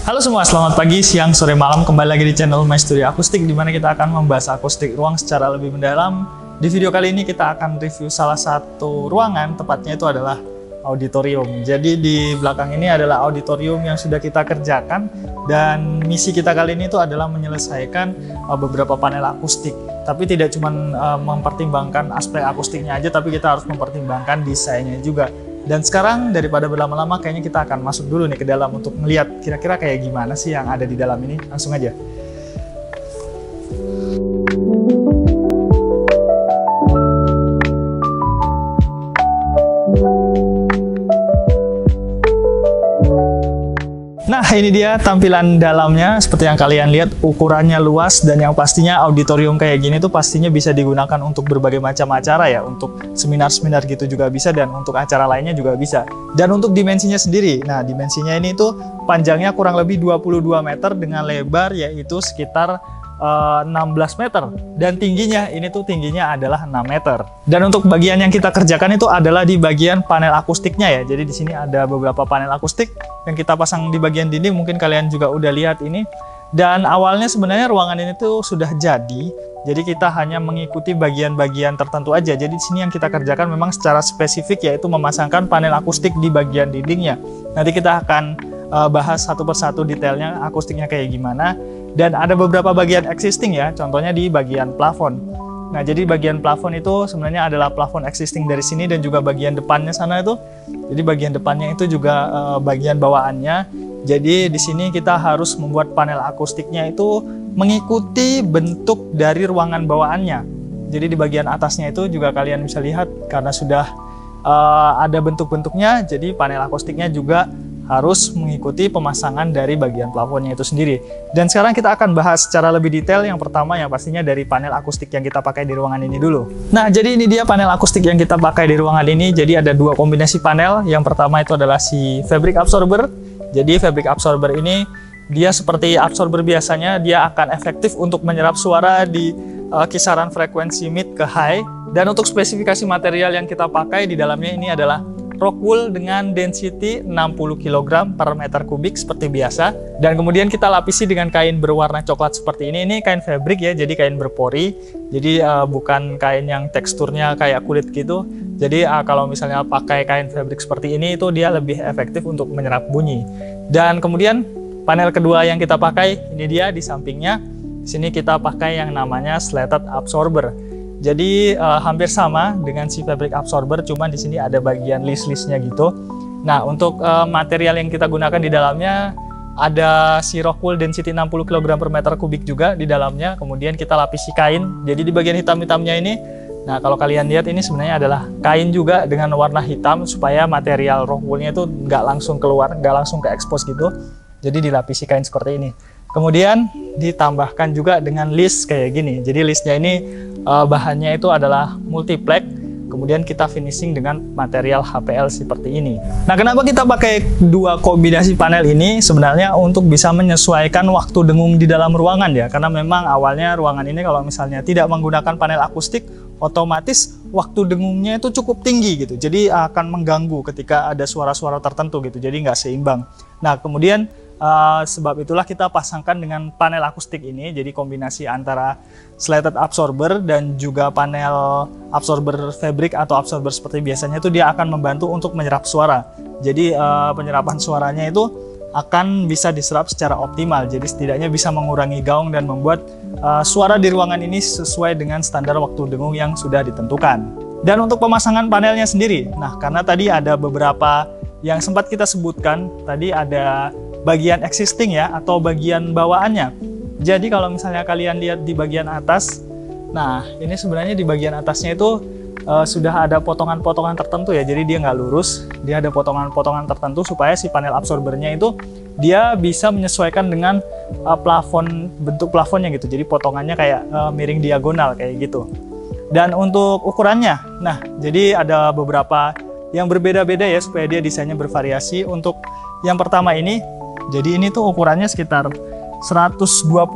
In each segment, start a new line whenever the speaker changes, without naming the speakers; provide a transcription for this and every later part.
Halo semua, selamat pagi, siang, sore, malam. Kembali lagi di channel My Studio Akustik, di mana kita akan membahas akustik ruang secara lebih mendalam. Di video kali ini kita akan review salah satu ruangan, tepatnya itu adalah auditorium. Jadi di belakang ini adalah auditorium yang sudah kita kerjakan, dan misi kita kali ini itu adalah menyelesaikan beberapa panel akustik. Tapi tidak cuma mempertimbangkan aspek akustiknya aja, tapi kita harus mempertimbangkan desainnya juga. Dan sekarang daripada berlama-lama, kayaknya kita akan masuk dulu nih ke dalam untuk melihat kira-kira kayak gimana sih yang ada di dalam ini. Langsung aja. Nah, ini dia tampilan dalamnya. Seperti yang kalian lihat, ukurannya luas, dan yang pastinya auditorium kayak gini tuh pastinya bisa digunakan untuk berbagai macam acara ya. Untuk seminar-seminar gitu juga bisa, dan untuk acara lainnya juga bisa. Dan untuk dimensinya sendiri, nah dimensinya ini tuh panjangnya kurang lebih 22 meter dengan lebar yaitu sekitar 16 meter, dan tingginya ini tuh tingginya adalah 6 meter. Dan untuk bagian yang kita kerjakan itu adalah di bagian panel akustiknya ya. Jadi di sini ada beberapa panel akustik yang kita pasang di bagian dinding, mungkin kalian juga udah lihat ini. Dan awalnya sebenarnya ruangan ini tuh sudah jadi kita hanya mengikuti bagian-bagian tertentu aja. Jadi di sini yang kita kerjakan memang secara spesifik, yaitu memasangkan panel akustik di bagian dindingnya. Nanti kita akan bahas satu persatu detailnya akustiknya kayak gimana. Dan ada beberapa bagian existing ya, contohnya di bagian plafon. Nah, jadi bagian plafon itu sebenarnya adalah plafon existing dari sini, dan juga bagian depannya sana itu. Jadi bagian depannya itu juga bagian bawaannya. Jadi di sini kita harus membuat panel akustiknya itu mengikuti bentuk dari ruangan bawaannya. Jadi di bagian atasnya itu juga kalian bisa lihat, karena sudah ada bentuk-bentuknya, jadi panel akustiknya juga harus mengikuti pemasangan dari bagian plafonnya itu sendiri. Dan sekarang kita akan bahas secara lebih detail. Yang pertama yang pastinya dari panel akustik yang kita pakai di ruangan ini dulu. Nah, jadi ini dia panel akustik yang kita pakai di ruangan ini. Jadi ada dua kombinasi panel. Yang pertama itu adalah si fabric absorber. Jadi fabric absorber ini dia seperti absorber biasanya, dia akan efektif untuk menyerap suara di kisaran frekuensi mid ke high. Dan untuk spesifikasi material yang kita pakai di dalamnya ini adalah rock wool dengan density 60 kg per meter kubik seperti biasa. Dan kemudian kita lapisi dengan kain berwarna coklat seperti ini. Ini kain fabric ya, jadi kain berpori. Jadi bukan kain yang teksturnya kayak kulit gitu. Jadi kalau misalnya pakai kain fabric seperti ini, itu dia lebih efektif untuk menyerap bunyi. Dan kemudian panel kedua yang kita pakai, ini dia di sampingnya. Di sini kita pakai yang namanya slatted absorber. Jadi hampir sama dengan si fabric absorber, cuman di sini ada bagian list-listnya gitu. Nah, untuk material yang kita gunakan di dalamnya ada si rock wool density 60 kg per meter kubik juga di dalamnya. Kemudian kita lapisi kain. Jadi di bagian hitam-hitamnya ini, nah kalau kalian lihat ini sebenarnya adalah kain juga dengan warna hitam, supaya material rock woolnya itu nggak langsung keluar, nggak langsung ke expose gitu. Jadi dilapisi kain seperti ini. Kemudian ditambahkan juga dengan list kayak gini. Jadi listnya ini bahannya itu adalah multiplex. Kemudian kita finishing dengan material HPL seperti ini. Nah, kenapa kita pakai dua kombinasi panel ini? Sebenarnya untuk bisa menyesuaikan waktu dengung di dalam ruangan ya. Karena memang awalnya ruangan ini kalau misalnya tidak menggunakan panel akustik, otomatis waktu dengungnya itu cukup tinggi gitu. Jadi akan mengganggu ketika ada suara-suara tertentu gitu. Jadi nggak seimbang. Nah, kemudian sebab itulah kita pasangkan dengan panel akustik ini. Jadi kombinasi antara slatted absorber dan juga panel absorber fabric atau absorber seperti biasanya, itu dia akan membantu untuk menyerap suara. Jadi penyerapan suaranya itu akan bisa diserap secara optimal. Jadi setidaknya bisa mengurangi gaung dan membuat suara di ruangan ini sesuai dengan standar waktu dengung yang sudah ditentukan. Dan untuk pemasangan panelnya sendiri, nah karena tadi ada beberapa yang sempat kita sebutkan, tadi ada bagian existing ya, atau bagian bawaannya. Jadi kalau misalnya kalian lihat di bagian atas, nah ini sebenarnya di bagian atasnya itu sudah ada potongan-potongan tertentu ya. Jadi dia nggak lurus, dia ada potongan-potongan tertentu supaya si panel absorbernya itu dia bisa menyesuaikan dengan plafon, bentuk plafonnya gitu. Jadi potongannya kayak miring diagonal kayak gitu. Dan untuk ukurannya, nah jadi ada beberapa yang berbeda-beda ya, supaya dia desainnya bervariasi. Untuk yang pertama ini, jadi ini tuh ukurannya sekitar 120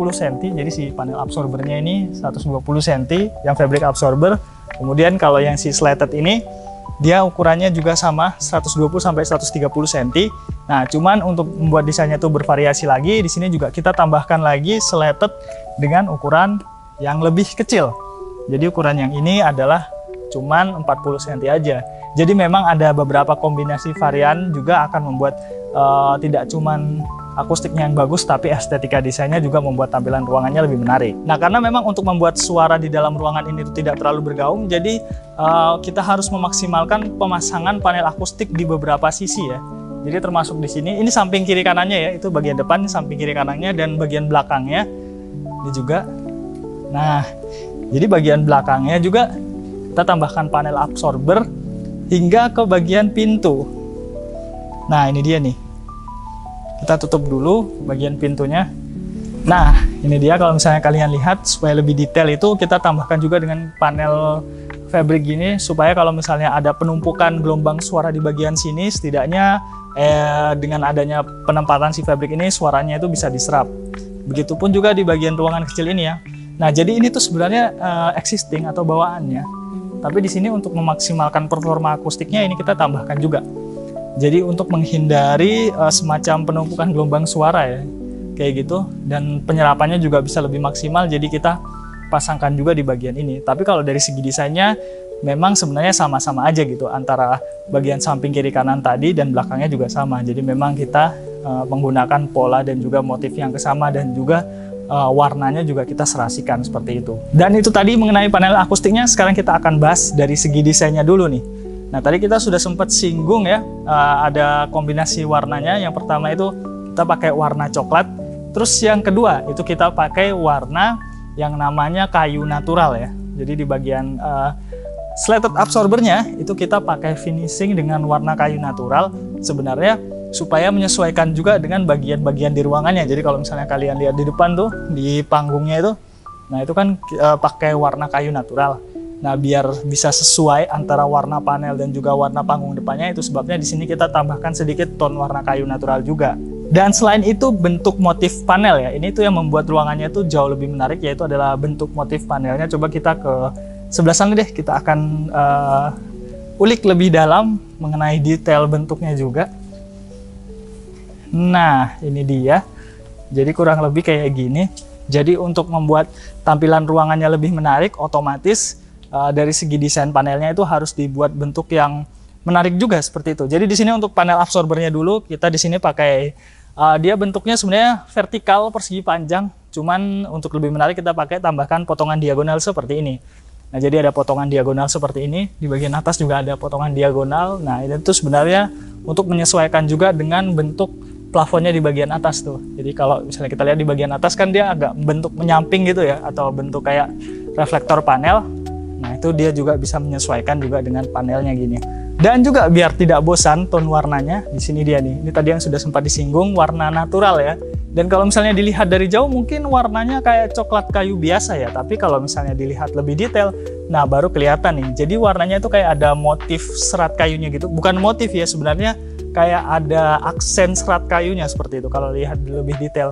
cm. Jadi si panel absorbernya ini 120 cm yang fabric absorber. Kemudian kalau yang si slatted ini Dia ukurannya juga sama 120 sampai 130 cm. Nah, cuman untuk membuat desainnya itu bervariasi lagi, di sini juga kita tambahkan lagi slated dengan ukuran yang lebih kecil. Jadi ukuran yang ini adalah cuman 40 cm aja. Jadi memang ada beberapa kombinasi varian juga akan membuat tidak cuman akustiknya yang bagus, tapi estetika desainnya juga membuat tampilan ruangannya lebih menarik. Nah, karena memang untuk membuat suara di dalam ruangan ini tidak terlalu bergaung, jadi kita harus memaksimalkan pemasangan panel akustik di beberapa sisi ya. Jadi termasuk di sini, ini samping kiri kanannya ya, itu bagian depan, samping kiri kanannya, dan bagian belakangnya ini juga. Nah, jadi bagian belakangnya juga kita tambahkan panel absorber hingga ke bagian pintu. Nah, ini dia nih. Kita tutup dulu bagian pintunya. Nah, ini dia kalau misalnya kalian lihat, supaya lebih detail itu kita tambahkan juga dengan panel fabric gini, supaya kalau misalnya ada penumpukan gelombang suara di bagian sini, setidaknya dengan adanya penempatan si fabric ini, suaranya itu bisa diserap. Begitupun juga di bagian ruangan kecil ini ya. Nah, jadi ini tuh sebenarnya existing atau bawaannya. Tapi di sini untuk memaksimalkan performa akustiknya, ini kita tambahkan juga. Jadi untuk menghindari semacam penumpukan gelombang suara ya, kayak gitu, dan penyerapannya juga bisa lebih maksimal, jadi kita pasangkan juga di bagian ini. Tapi kalau dari segi desainnya memang sebenarnya sama-sama aja gitu, antara bagian samping kiri kanan tadi dan belakangnya juga sama. Jadi memang kita menggunakan pola dan juga motif yang kesama, dan juga warnanya juga kita serasikan seperti itu. Dan itu tadi mengenai panel akustiknya. Sekarang kita akan bahas dari segi desainnya dulu nih. Nah, tadi kita sudah sempat singgung ya, ada kombinasi warnanya. Yang pertama itu kita pakai warna coklat. Terus yang kedua itu kita pakai warna yang namanya kayu natural ya. Jadi di bagian slated absorbernya itu kita pakai finishing dengan warna kayu natural. Sebenarnya supaya menyesuaikan juga dengan bagian-bagian di ruangannya. Jadi kalau misalnya kalian lihat di depan tuh, di panggungnya itu, nah itu kan pakai warna kayu natural. Nah, biar bisa sesuai antara warna panel dan juga warna panggung depannya, itu sebabnya di sini kita tambahkan sedikit tone warna kayu natural juga. Dan selain itu bentuk motif panel ya, ini tuh yang membuat ruangannya tuh jauh lebih menarik, yaitu adalah bentuk motif panelnya. Coba kita ke sebelah sana deh, kita akan ulik lebih dalam mengenai detail bentuknya juga. Nah, ini dia. Jadi kurang lebih kayak gini. Jadi untuk membuat tampilan ruangannya lebih menarik, otomatis dari segi desain panelnya itu harus dibuat bentuk yang menarik juga seperti itu. Jadi di sini untuk panel absorbernya dulu, kita di sini pakai dia bentuknya sebenarnya vertikal persegi panjang, cuman untuk lebih menarik kita pakai tambahkan potongan diagonal seperti ini. Nah, jadi ada potongan diagonal seperti ini, di bagian atas juga ada potongan diagonal. Nah, ini tuh sebenarnya untuk menyesuaikan juga dengan bentuk plafonnya di bagian atas tuh. Jadi kalau misalnya kita lihat di bagian atas kan dia agak bentuk menyamping gitu ya, atau bentuk kayak reflektor panel. Nah, itu dia juga bisa menyesuaikan juga dengan panelnya gini. Dan juga biar tidak bosan tone warnanya, di sini dia nih. Ini tadi yang sudah sempat disinggung, warna natural ya. Dan kalau misalnya dilihat dari jauh mungkin warnanya kayak coklat kayu biasa ya, tapi kalau misalnya dilihat lebih detail, nah baru kelihatan nih. Jadi warnanya itu kayak ada motif serat kayunya gitu. Bukan motif ya, sebenarnya kayak ada aksen serat kayunya seperti itu kalau lihat lebih detail.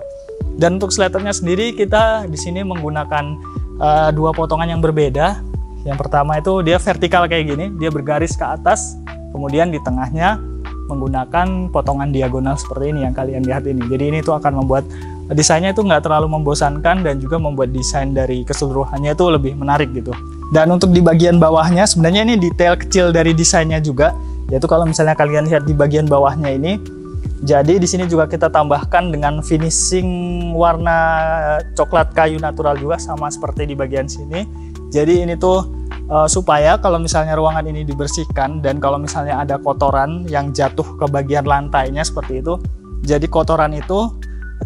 Dan untuk slatternya sendiri kita di sini menggunakan dua potongan yang berbeda. Yang pertama itu dia vertikal kayak gini, dia bergaris ke atas, kemudian di tengahnya menggunakan potongan diagonal seperti ini yang kalian lihat ini. Jadi ini tuh akan membuat desainnya itu nggak terlalu membosankan, dan juga membuat desain dari keseluruhannya itu lebih menarik gitu. Dan untuk di bagian bawahnya sebenarnya ini detail kecil dari desainnya juga, yaitu kalau misalnya kalian lihat di bagian bawahnya ini, jadi di sini juga kita tambahkan dengan finishing warna coklat kayu natural juga, sama seperti di bagian sini. Jadi ini tuh supaya kalau misalnya ruangan ini dibersihkan, dan kalau misalnya ada kotoran yang jatuh ke bagian lantainya seperti itu, jadi kotoran itu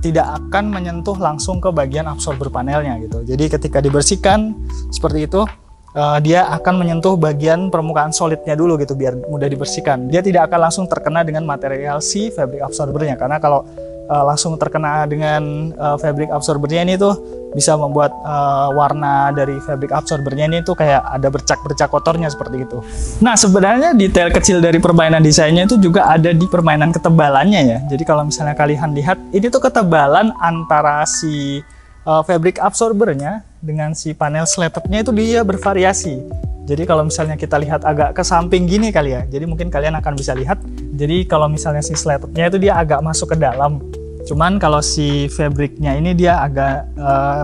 tidak akan menyentuh langsung ke bagian absorber panelnya gitu. Jadi ketika dibersihkan seperti itu, dia akan menyentuh bagian permukaan solidnya dulu gitu, biar mudah dibersihkan. Dia tidak akan langsung terkena dengan material si fabric absorbernya, karena kalau langsung terkena dengan fabric absorbernya ini tuh bisa membuat warna dari fabric absorbernya ini tuh kayak ada bercak-bercak kotornya seperti itu. Nah, sebenarnya detail kecil dari permainan desainnya itu juga ada di permainan ketebalannya ya. Jadi kalau misalnya kalian lihat, ini tuh ketebalan antara si fabric absorbernya dengan si panel slatednya itu dia bervariasi. Jadi kalau misalnya kita lihat agak ke samping gini kali ya, jadi mungkin kalian akan bisa lihat. Jadi kalau misalnya si slatednya itu dia agak masuk ke dalam. Cuman kalau si fabriknya ini dia agak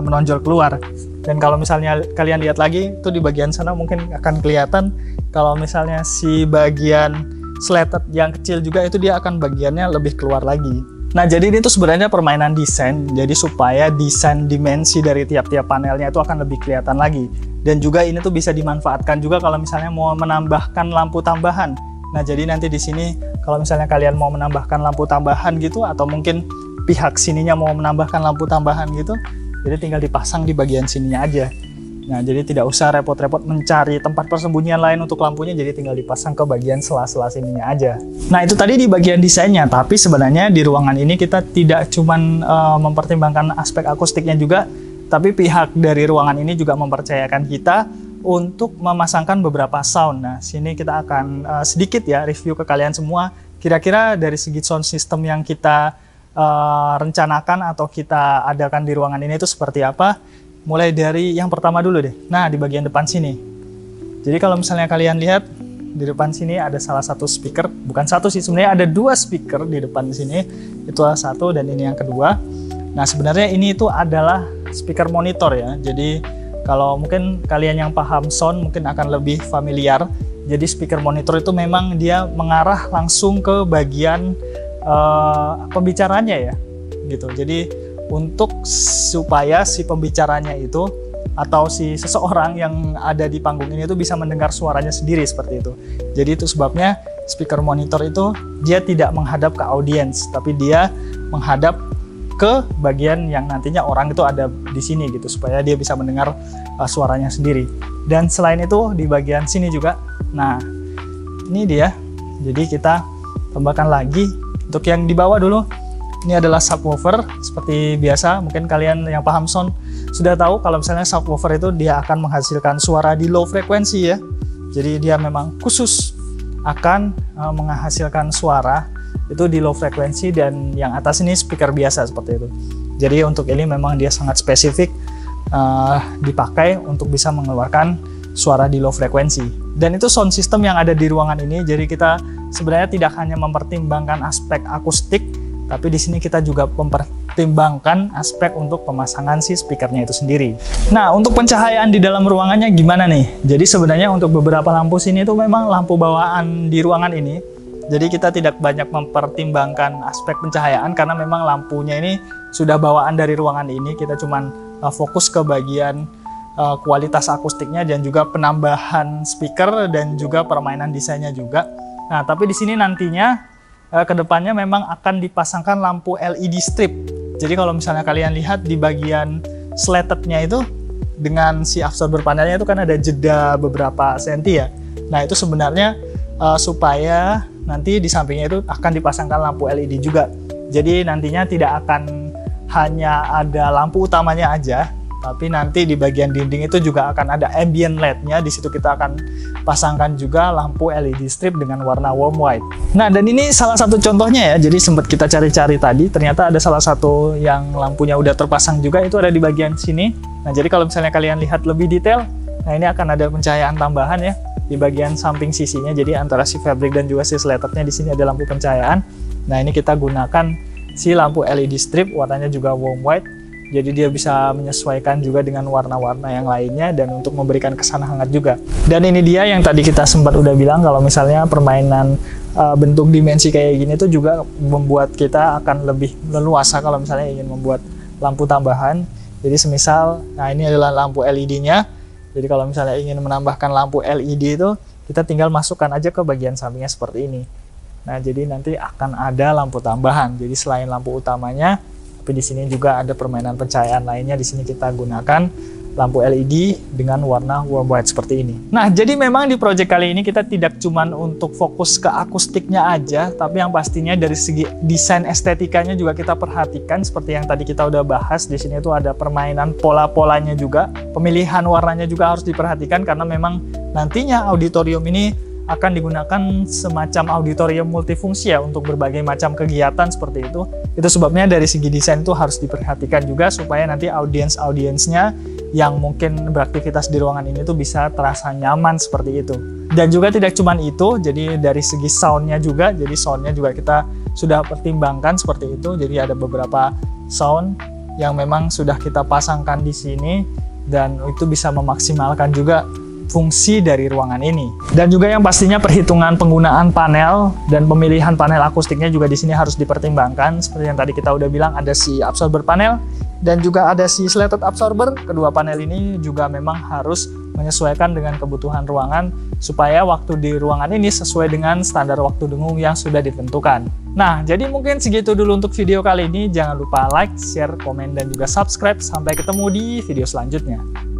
menonjol keluar. Dan kalau misalnya kalian lihat lagi, itu di bagian sana mungkin akan kelihatan kalau misalnya si bagian slatted yang kecil juga itu dia akan bagiannya lebih keluar lagi. Nah, jadi ini tuh sebenarnya permainan desain, jadi supaya desain dimensi dari tiap-tiap panelnya itu akan lebih kelihatan lagi. Dan juga ini tuh bisa dimanfaatkan juga kalau misalnya mau menambahkan lampu tambahan. Nah, jadi nanti di sini kalau misalnya kalian mau menambahkan lampu tambahan gitu, atau mungkin pihak sininya mau menambahkan lampu tambahan gitu, jadi tinggal dipasang di bagian sininya aja. Nah, jadi tidak usah repot-repot mencari tempat persembunyian lain untuk lampunya, jadi tinggal dipasang ke bagian sela-sela sininya aja. Nah, itu tadi di bagian desainnya, tapi sebenarnya di ruangan ini kita tidak cuman mempertimbangkan aspek akustiknya juga, tapi pihak dari ruangan ini juga mempercayakan kita untuk memasangkan beberapa sound. Nah, sini kita akan sedikit ya review ke kalian semua, kira-kira dari segi sound system yang kita rencanakan atau kita adakan di ruangan ini itu seperti apa. Mulai dari yang pertama dulu deh. Nah, di bagian depan sini. Jadi kalau misalnya kalian lihat di depan sini ada salah satu speaker, bukan satu sih, sebenarnya ada dua speaker di depan sini. Itu satu dan ini yang kedua. Nah, sebenarnya ini itu adalah speaker monitor ya. Jadi kalau mungkin kalian yang paham sound mungkin akan lebih familiar. Jadi speaker monitor itu memang dia mengarah langsung ke bagian pembicaranya ya, gitu. Jadi untuk supaya si pembicaranya itu atau si seseorang yang ada di panggung ini itu bisa mendengar suaranya sendiri seperti itu. Jadi itu sebabnya speaker monitor itu dia tidak menghadap ke audiens, tapi dia menghadap ke bagian yang nantinya orang itu ada di sini gitu, supaya dia bisa mendengar suaranya sendiri. Dan selain itu di bagian sini juga, nah ini dia. Jadi kita tambahkan lagi untuk yang di bawah dulu. Ini adalah subwoofer seperti biasa. Mungkin kalian yang paham sound sudah tahu kalau misalnya subwoofer itu dia akan menghasilkan suara di low frekuensi ya. Jadi dia memang khusus akan menghasilkan suara itu di low frekuensi, dan yang atas ini speaker biasa seperti itu. Jadi untuk ini memang dia sangat spesifik dipakai untuk bisa mengeluarkan suara di low frekuensi. Dan itu sound system yang ada di ruangan ini. Jadi kita sebenarnya tidak hanya mempertimbangkan aspek akustik, tapi di sini kita juga mempertimbangkan aspek untuk pemasangan si speakernya itu sendiri. Nah, untuk pencahayaan di dalam ruangannya gimana nih? Jadi sebenarnya untuk beberapa lampu sini itu memang lampu bawaan di ruangan ini. Jadi kita tidak banyak mempertimbangkan aspek pencahayaan karena memang lampunya ini sudah bawaan dari ruangan ini. Kita cuman fokus ke bagian kualitas akustiknya dan juga penambahan speaker dan juga permainan desainnya juga. Nah, tapi di sini nantinya kedepannya memang akan dipasangkan lampu LED strip. Jadi kalau misalnya kalian lihat di bagian slatednya itu dengan si absorber panelnya itu kan ada jeda beberapa senti ya. Nah, itu sebenarnya supaya nanti di sampingnya itu akan dipasangkan lampu LED juga. Jadi nantinya tidak akan hanya ada lampu utamanya aja, tapi nanti di bagian dinding itu juga akan ada ambient LED-nya. Di situ kita akan pasangkan juga lampu LED strip dengan warna warm white. Nah, dan ini salah satu contohnya ya. Jadi sempat kita cari-cari tadi, ternyata ada salah satu yang lampunya udah terpasang juga, itu ada di bagian sini. Nah, jadi kalau misalnya kalian lihat lebih detail, nah ini akan ada pencahayaan tambahan ya di bagian samping sisinya. Jadi antara si fabric dan juga si slatednya di sini ada lampu pencahayaan. Nah, ini kita gunakan si lampu LED strip, warnanya juga warm white. Jadi dia bisa menyesuaikan juga dengan warna-warna yang lainnya dan untuk memberikan kesan hangat juga. Dan ini dia yang tadi kita sempat udah bilang kalau misalnya permainan bentuk dimensi kayak gini tuh juga membuat kita akan lebih leluasa kalau misalnya ingin membuat lampu tambahan. Jadi semisal, nah ini adalah lampu LED-nya. Jadi kalau misalnya ingin menambahkan lampu LED itu, kita tinggal masukkan aja ke bagian sampingnya seperti ini. Nah, jadi nanti akan ada lampu tambahan. Jadi selain lampu utamanya, tapi di sini juga ada permainan pencahayaan lainnya. Di sini kita gunakan lampu LED dengan warna warm white seperti ini. Nah, jadi memang di project kali ini kita tidak cuman untuk fokus ke akustiknya aja, tapi yang pastinya dari segi desain estetikanya juga kita perhatikan. Seperti yang tadi kita udah bahas, di sini itu ada permainan pola-polanya juga, pemilihan warnanya juga harus diperhatikan karena memang nantinya auditorium ini akan digunakan semacam auditorium multifungsi ya untuk berbagai macam kegiatan seperti itu. Itu sebabnya dari segi desain itu harus diperhatikan juga supaya nanti audiensnya yang mungkin beraktivitas di ruangan ini tuh bisa terasa nyaman seperti itu. Dan juga tidak cuma itu, jadi dari segi soundnya juga, jadi soundnya juga kita sudah pertimbangkan seperti itu. Jadi ada beberapa sound yang memang sudah kita pasangkan di sini dan itu bisa memaksimalkan juga fungsi dari ruangan ini. Dan juga yang pastinya perhitungan penggunaan panel dan pemilihan panel akustiknya juga di sini harus dipertimbangkan. Seperti yang tadi kita udah bilang, ada si absorber panel dan juga ada si slatted absorber. Kedua panel ini juga memang harus menyesuaikan dengan kebutuhan ruangan supaya waktu di ruangan ini sesuai dengan standar waktu dengung yang sudah ditentukan. Nah, jadi mungkin segitu dulu untuk video kali ini. Jangan lupa like, share, komen, dan juga subscribe. Sampai ketemu di video selanjutnya.